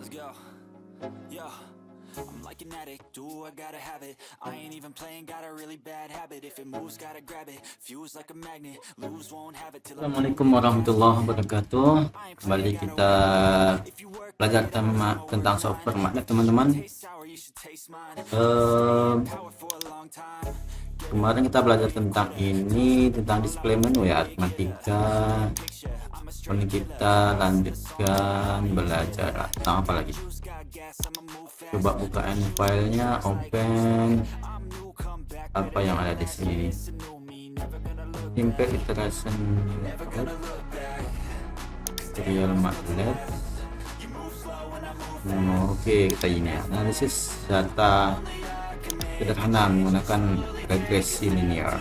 Let's go. Yo, I'm like an addict, do I gotta have it. I ain't even playing, got a really bad habit. If it moves, gotta grab it. Fuse like a magnet, lose, won't have it till I'm Assalamualaikum warahmatullahi wabarakatuh. Kembali kita belajar tentang software magnet, teman-teman. Kemarin kita belajar tentang tentang display menu ya, Arithmetica. Kemudian kita lanjutkan belajar tentang apa lagi. Coba bukaan filenya, open. Apa yang ada di sini? Simple iteration serial magnet. Oke, kita ini analisis data sederhana menggunakan regresi linear.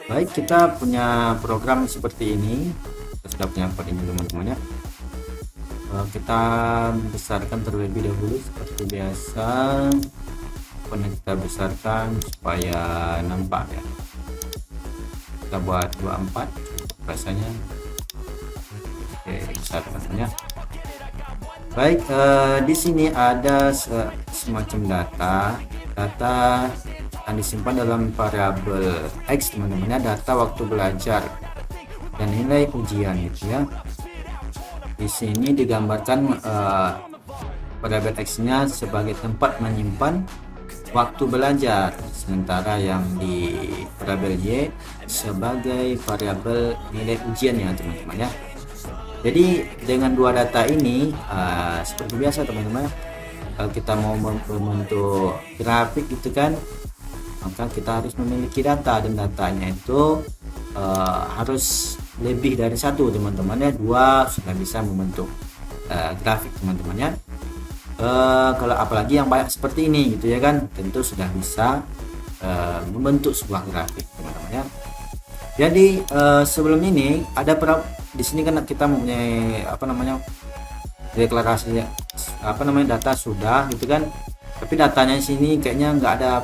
Baik, kita punya program seperti ini. Kita sudah punya code ini, teman-teman ya. Kita besarkan terlebih dahulu seperti biasa. Pokoknya kita besarkan supaya nampak ya. Kita buat 24 rasanya. Oke, besarkan ya. Baik, di sini ada semacam data yang disimpan dalam variabel X, teman-teman ya, data waktu belajar dan nilai ujian gitu ya. Di sini digambarkan variabel X-nya sebagai tempat menyimpan waktu belajar, sementara yang di variabel Y sebagai variabel nilai ujiannya, teman-teman ya. Jadi dengan dua data ini seperti biasa, teman-teman, kalau kita mau membentuk grafik gitu kan, maka kita harus memiliki data, dan datanya itu harus lebih dari satu, teman-teman ya. Dua sudah bisa membentuk grafik, teman-teman ya. Kalau apalagi yang banyak seperti ini gitu ya kan, tentu sudah bisa membentuk sebuah grafik, teman-teman ya. Jadi sebelum ini ada di sini kan kita mempunyai deklarasi data sudah gitu kan, tapi datanya di sini kayaknya nggak ada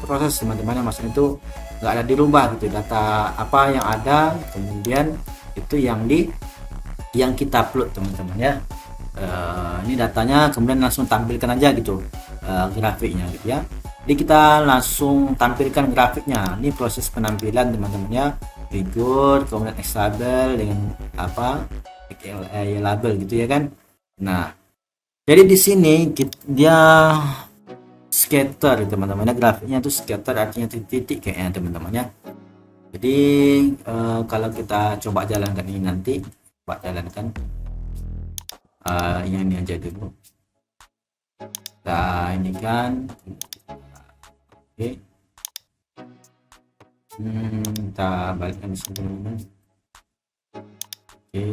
proses, teman-teman ya. Maksudnya itu nggak ada dirubah gitu, data apa yang ada kemudian itu yang kita upload, teman-teman ya. Ini datanya kemudian langsung tampilkan aja gitu grafiknya gitu ya. Jadi kita langsung tampilkan grafiknya. Ini proses penampilan, teman-teman ya. Figur, kemudian X label dengan Y label gitu ya kan. Nah, jadi di sini dia scatter, teman-teman ya. Grafiknya itu scatter, artinya titik-titik kayaknya, teman-teman ya. Jadi kalau kita coba jalankan ini nanti, coba jalankan yang ini aja dulu. Nah, ini kan oke. Kita balikkan di sini, teman-teman. Oke.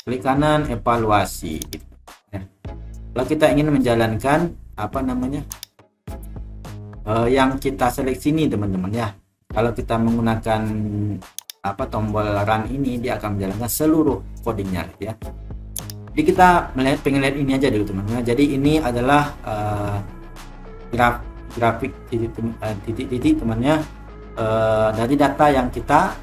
Klik kanan evaluasi. Kalau kita ingin menjalankan yang kita seleksi ini, teman-teman ya. Kalau kita menggunakan tombol run ini, dia akan menjalankan seluruh codingnya gitu ya. Jadi kita pengen lihat ini aja dulu, teman-teman. Jadi ini adalah grafik titik-titik, temannya, dari data yang kita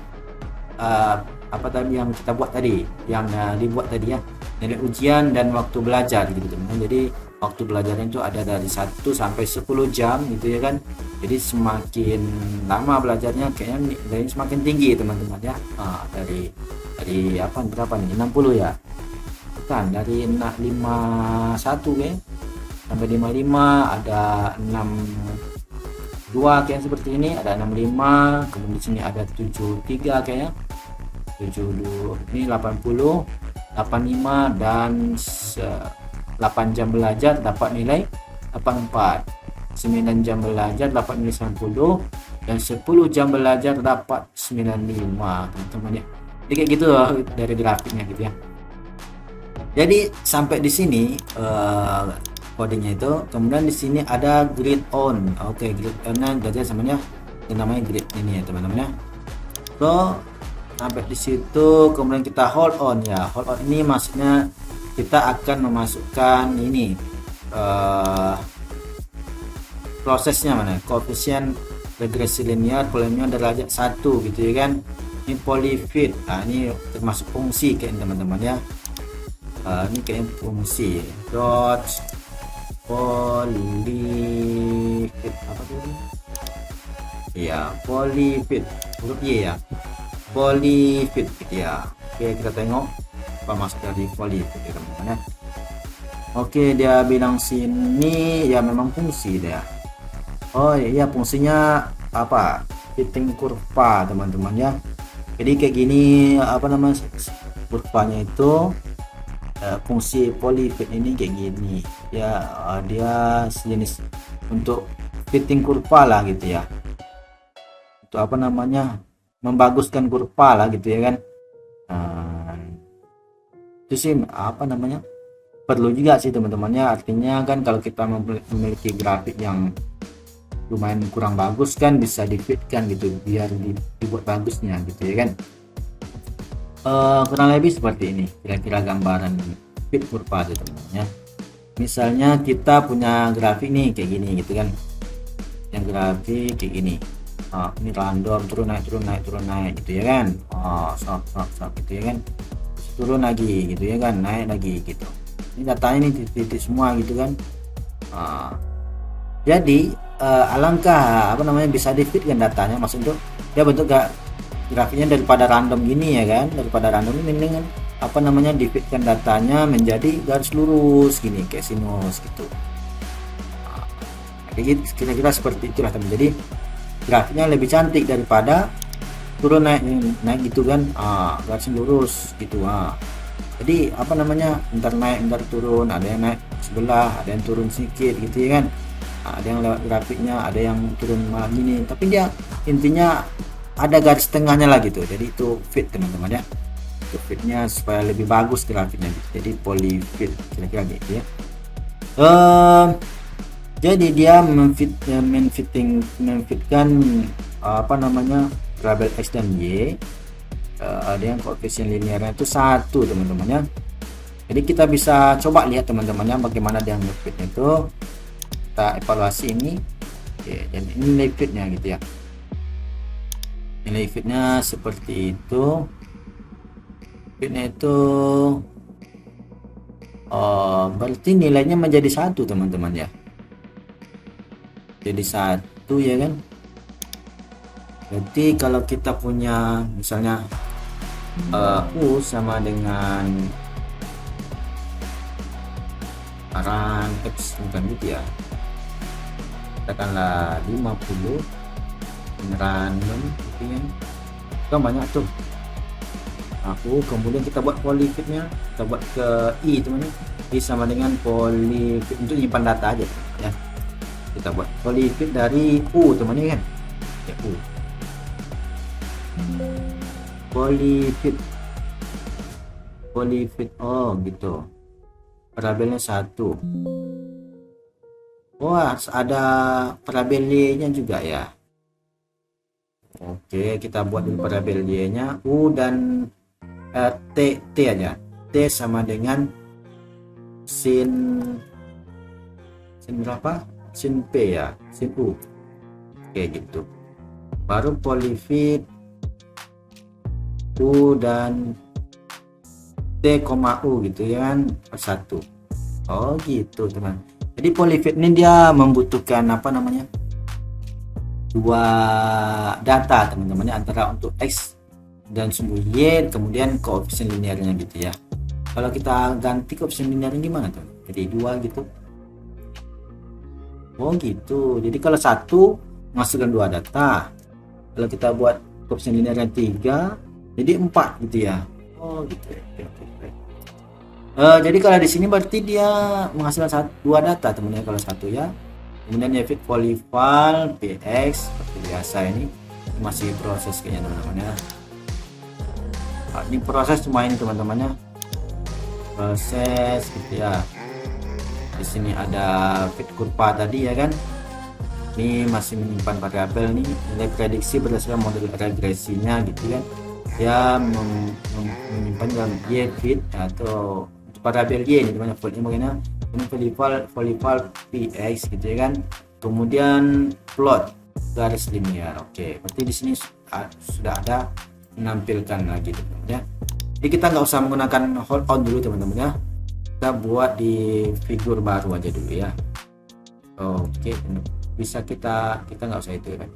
yang kita buat tadi, yang dibuat tadi ya, nilai ujian dan waktu belajar gitu, teman-teman. Jadi waktu belajarnya itu ada dari 1 sampai 10 jam gitu ya kan. Jadi semakin lama belajarnya kayaknya dari semakin tinggi, teman-teman ya. Dari berapa nih, 60 ya, bukan, dari 51 ya sampai 55, ada 62 kayak seperti ini, ada 65, kemudian di sini ada 73 kayaknya, 72, ini 80, 85, dan 8 jam belajar dapat nilai 84, 9 jam belajar dapat nilai 90, dan 10 jam belajar dapat 95, teman-teman ya. Jadi kayak gitu loh dari grafiknya gitu ya. Jadi sampai di sini codingnya itu. Kemudian di sini ada grid on. Oke, grid on-nya jadi namanya grid ini ya, teman-teman ya. So sampai di situ kemudian kita hold on ya. Hold on ini maksudnya kita akan memasukkan ini prosesnya mana, koefisien regresi linear polinomial derajat 1 gitu ya kan. Ini polyfit, ini termasuk fungsi kayak teman-teman ya. Ini kayak fungsi dot polyfit apa tuh? Iya, polyfit huruf Y ya, polyfit gitu ya. Oke, kita tengok apa maksud dari polyfit ya teman-teman ya. Oke, dia bilang sini ya memang fungsi dia. Oh iya, fungsinya apa? Fitting kurva teman-teman ya. Jadi kayak gini apa namanya, kurvanya itu fungsi polyfit ini kayak gini ya. Dia sejenis untuk fitting kurva lah gitu ya, untuk apa namanya, membaguskan kurva lah gitu ya kan. Itu sih apa namanya, perlu juga sih teman-teman ya. Artinya kan kalau kita memiliki grafik yang lumayan kurang bagus kan bisa difitkan gitu biar dibuat bagusnya gitu ya kan. Kurang lebih seperti ini kira-kira gambaran fit kurva aja teman-teman ya. Misalnya kita punya grafik nih kayak gini gitu kan, yang grafik kayak gini. Ini random turun naik gitu ya kan. Sok gitu ya kan, turun lagi gitu ya kan, naik lagi gitu. Ini datanya nih titik semua gitu kan. Jadi alangkah apa namanya bisa difitkan datanya, maksudnya dia bentuk grafiknya daripada random gini ya kan, daripada random ini dengan apa namanya difitkan datanya menjadi garis lurus gini kayak sinus gitu. Kayak gitu kira-kira seperti itulah teman. Jadi grafiknya lebih cantik daripada turun naik gitu kan, garis lurus gitu. Jadi apa namanya, ntar naik ntar turun, ada yang naik sebelah, ada yang turun sedikit gitu ya kan. Ada yang lewat grafiknya, ada yang turun malah gini, tapi dia intinya ada garis tengahnya lah gitu. Jadi itu fit teman-teman ya, itu fitnya supaya lebih bagus grafiknya gitu. Jadi polyfit kira-kira gitu ya. Jadi dia memfitkan apa namanya, variabel x dan y. Ada yang koefisien linearnya itu 1 teman-teman ya. Jadi kita bisa coba lihat teman-teman ya bagaimana dia ngefitnya itu. Kita evaluasi ini. Oke, dan ini nilai fitnya gitu ya. Nilai fitnya seperti itu. Fitnya itu berarti nilainya menjadi 1 teman-teman ya. Jadi 1 ya kan. Berarti kalau kita punya misalnya U sama dengan arah X bukan gitu ya, katakanlah 50 random gitu kan banyak tuh. Kemudian kita buat polyfitnya, kita buat ke I teman-teman. I sama dengan polyfit untuk nyimpan data aja ya. Kita buat polyfit dari U teman-teman kan ya, U polyfit gitu, variabelnya 1. Ada variabel y nya juga ya. Oke, kita buat dulu variabel y nya U dan t aja. T sama dengan sin berapa, sin p ya, sin U. Oke gitu, baru polyfit U dan T, U gitu ya kan, 1. Gitu teman. Jadi polyfit ini dia membutuhkan apa namanya, 2 data teman-teman ya, antara untuk X dan sumbu Y, kemudian koefisien linearnya gitu ya. Kalau kita ganti koefisien linearnya gimana tuh? Jadi 2 gitu. Gitu. Jadi kalau 1 masukkan 2 data. Kalau kita buat koefisien linearnya 3, jadi 4 gitu ya. Gitu. Jadi kalau di sini berarti dia menghasilkan 2 data teman-teman kalau 1 ya. Kemudian ya fit polyval px seperti biasa. Ini masih proses kayaknya teman-teman ya. Ini proses cuma ini teman-teman ya, proses gitu ya. Di sini ada fit kurva tadi ya kan. Ini masih menyimpan variabel nih, nilai prediksi berdasarkan model regresinya gitu kan. Dia menyimpan dalam y fit atau variabel y ini teman-teman. Bagaimana ini polyval px gitu ya kan. Kemudian plot garis linear. Oke, berarti di sini sudah ada menampilkan lagi teman-teman ya. Jadi kita nggak usah menggunakan hold on dulu teman-teman ya, kita buat di figur baru aja dulu ya. Oke, bisa kita nggak usah itu kan,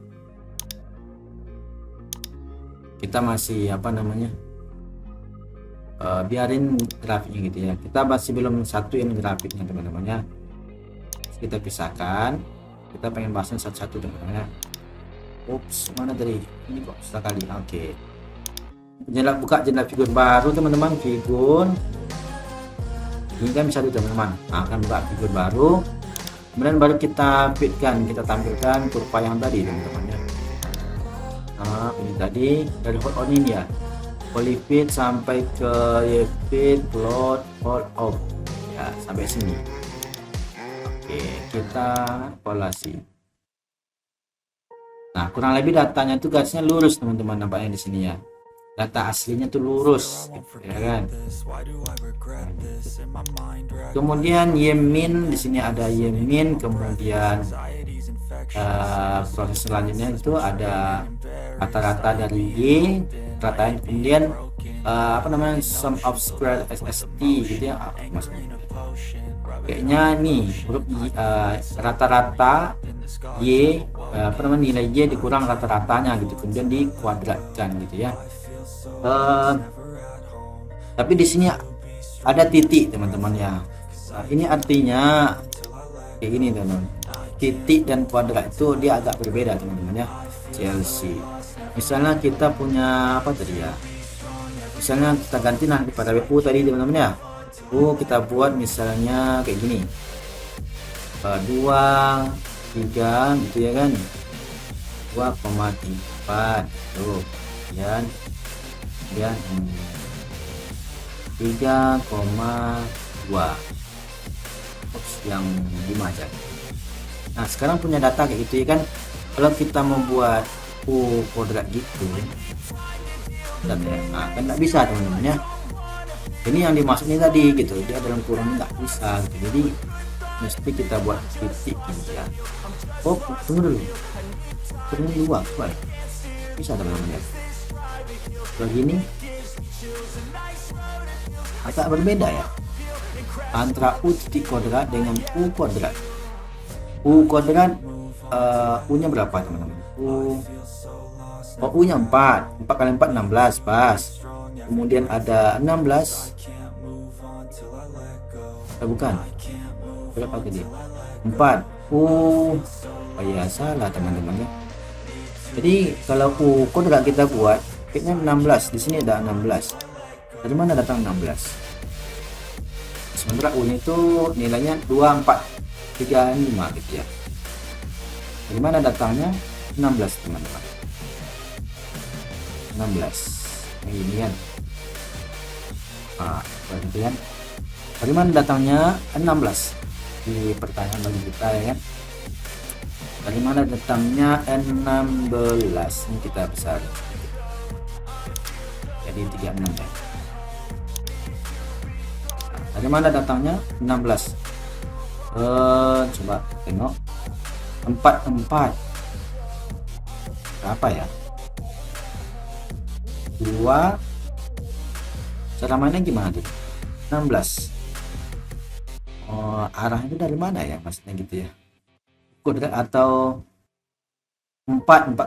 kita masih apa namanya, biarin grafiknya gitu ya, kita masih belum satuin grafiknya teman-teman ya. Kita pisahkan, kita pengen bahasnya satu-satu teman-teman ya. Ups, mana tadi ini kok sekali. Oke, buka jendela figur baru teman-teman, figur ini kan bisa teman-teman. Nah, akan buka figur baru, kemudian baru kita fitkan, kita tampilkan kurva yang tadi teman-teman ya. Nah, ini tadi dari hold on ini ya, fully fit sampai ke fit load hold off ya, sampai sini. Oke, kita evaluasi. Nah, kurang lebih datanya tuh garisnya lurus teman-teman, nampaknya di sini ya. Data aslinya tuh lurus gitu, ya kan. Kemudian Yemin, di sini ada Yemin, kemudian proses selanjutnya itu ada rata-rata dari Y, ratain, kemudian apa namanya, sum of square SST gitu ya. Maksudnya kayaknya nih huruf rata-rata Y, apa namanya, nilai Y dikurang rata-ratanya gitu, kemudian dikuadratkan gitu ya. Tapi di sini ada titik teman-teman ya. Nah, ini artinya kayak gini teman-teman, titik dan kuadrat itu dia agak berbeda teman-teman ya. CLC misalnya kita punya apa tadi ya, misalnya kita ganti nanti pada WU tadi teman-teman ya. Kita buat misalnya kayak gini, 2, 3 gitu ya kan, 2,4 tuh, kemudian 3,2. yang 5 aja. Nah, sekarang punya data kayak gitu ya kan. Kalau kita membuat kuadrat gitu, nah kan nggak bisa teman-teman ya. Ini yang dimaksudnya tadi gitu, dia dalam kurung nggak bisa gitu. Jadi mesti kita buat titik gitu ya. Tunggu dulu, kurung 2 bisa teman-teman ya. Begini agak berbeda ya antara U titik kuadrat dengan U kuadrat. U kuadrat U nya berapa teman-teman? U nya 4 kali 4 16 pas. Kemudian ada 16 bukan berapa tadi? 4 ya salah teman-teman ya. Jadi kalau U kuadrat kita buat kayaknya 16, di sini ada 16. Dari mana datang 16? Sementara U nya itu nilainya 2, 4, 3, 5 gitu ya. Dari mana datangnya 16 teman-teman? 16 ini kan. Berarti kan dari mana datangnya 16 di pertanyaan bagi kita ya kan. Dari mana datangnya 16? Ini kita besar jadi 36 ya. Dari mana datangnya 16? Coba tengok 4 berapa ya? 2 cara mainnya gimana tuh? 16 arahnya itu dari mana ya maksudnya gitu ya? Kuadrat atau 4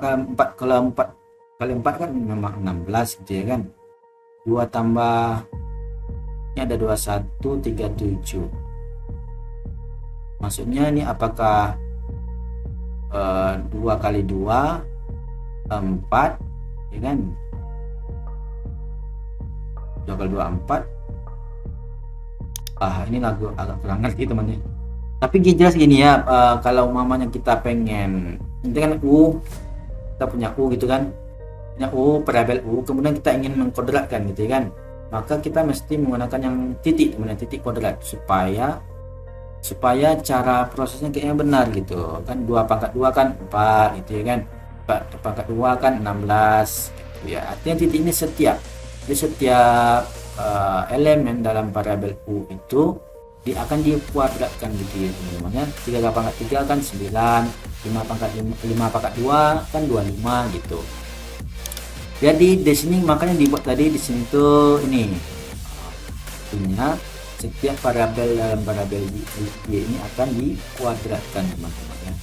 kalau 4 kali 4 kan memang 16 gitu ya kan. 2 tambah ini ada 21 37. Maksudnya ini apakah 2 kali 2 4 ya kan, 2 kali 2 4. Ini agak kurang ngerti teman-teman, tapi jelas gini ya. Kalau mamanya kita pengen, ini kan kita punya gitu kan, punya variabel kemudian kita ingin mengkuadratkan gitu ya kan, maka kita mesti menggunakan yang titik, kemudian titik kuadrat supaya cara prosesnya kayaknya benar gitu kan. 2 pangkat 2 kan 4 gitu ya kan, 4 pangkat 2 kan 16 gitu ya. Artinya titik ini setiap elemen dalam variabel U itu akan dikuadratkan gitu ya teman-teman. 3 pangkat 3 kan 9, 5 pangkat 2 kan 25 gitu. Jadi di sini makanya dibuat tadi di sini tuh ini punya setiap variabel dalam variabel y ini akan dikuadratkan teman-teman ya.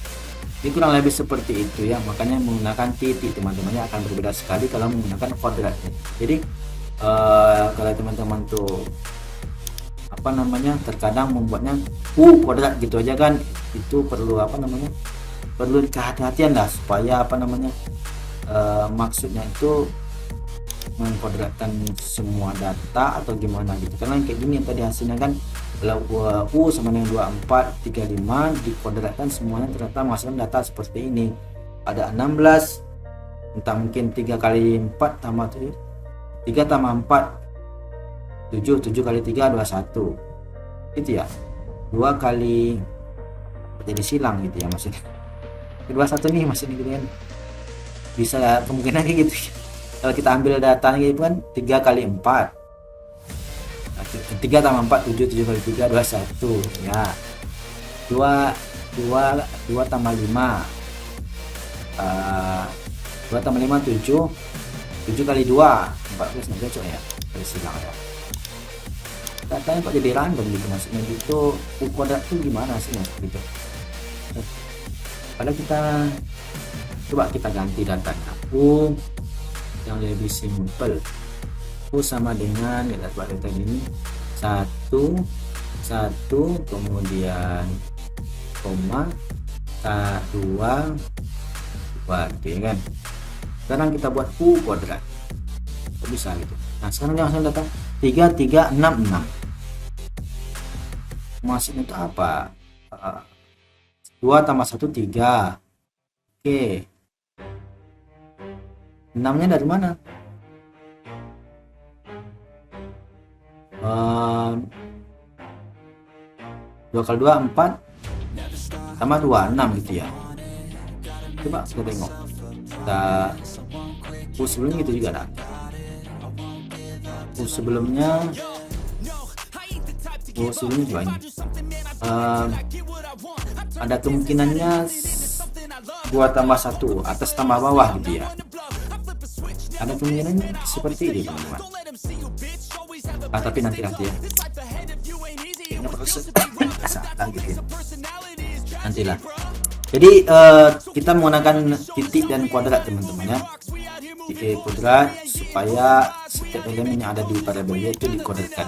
Ini kurang lebih seperti itu ya, makanya menggunakan titik teman-temannya akan berbeda sekali kalau menggunakan kuadrat. Jadi kalau teman-teman tuh apa namanya terkadang membuatnya kuadrat gitu aja kan, itu perlu apa namanya, perlu kehati-hatian lah supaya apa namanya maksudnya itu mengkuadratkan semua data atau gimana gitu. Karena kayak gini tadi hasilnya kan kalau U sama dengan 2435 dikuadratkan semuanya ternyata menghasilkan data seperti ini. Ada 16, entah mungkin 3 kali 4 tambah 3 tambah 4 7 kali 3 21 itu ya, 2 kali jadi silang gitu ya maksudnya. 21 nih masih gitu kan, bisa kemungkinan kayak gitu. Kalau kita ambil datanya gitu kan 3 kali 4 3 tambah 4 7 kali 3 21 ya, 2 tambah 5 2 tambah 5 7 kali 2 14 nih cocok ya, kali silang ya. Datanya kok jadi random gitu maksudnya gitu, kuadrat tuh gimana sih maksudnya gitu. Padahal kita coba kita ganti datanya, U yang lebih simple, U sama dengan kita buat data ini 1 kemudian koma 2 gitu ya kan. Sekarang kita buat U kuadrat, kok bisa gitu. Nah sekarang langsung data 3366 maksudnya itu apa? 2 tambah 1 3. Oke, 6 nya dari mana? 2 kali 2 4 tambah 2 6 gitu ya. Coba kita tengok, kita sebelumnya gitu juga ada. Sebelumnya juga ini ada kemungkinannya 2 tambah 1 atas tambah bawah gitu ya, ada kemungkinannya seperti ini teman-teman. Tapi nanti ya ini proses gitu ya, nantilah. Jadi kita menggunakan titik dan kuadrat teman-teman ya, titik kuadrat supaya setiap elemen yang ada di variabelnya itu dikuadratkan.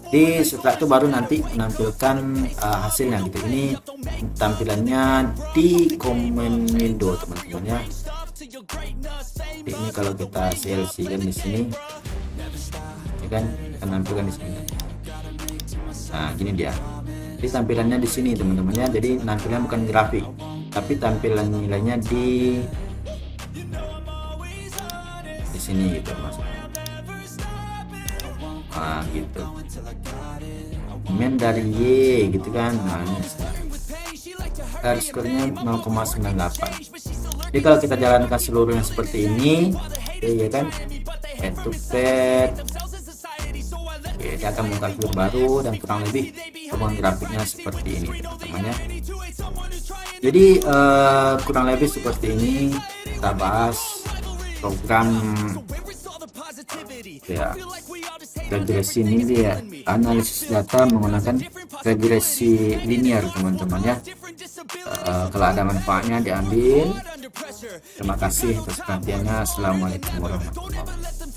Di setelah itu baru nanti menampilkan hasilnya gitu. Ini tampilannya di comment window teman-teman ya. Ini kalau kita CLC kan di sini, ya kan, kita tampilkan di sini. Nah gini dia. Jadi tampilannya di sini teman-teman ya. Jadi tampilan bukan grafik, tapi tampilan nilainya di sini gitu maksudnya. Nah gitu, men dari Y gitu kan. Nah ini skornya 0,98. Jadi kalau kita jalankan seluruhnya seperti ini ya kan, head to head ya, dia akan membuka fitur baru dan kurang lebih perkembangan grafiknya seperti ini teman-teman ya. Jadi kurang lebih seperti ini kita bahas program ya regresi ini dia, analisis data menggunakan regresi linear teman-teman ya. Kalau ada manfaatnya diambil. Terima kasih atas perhatiannya. Assalamualaikum warahmatullahi wabarakatuh.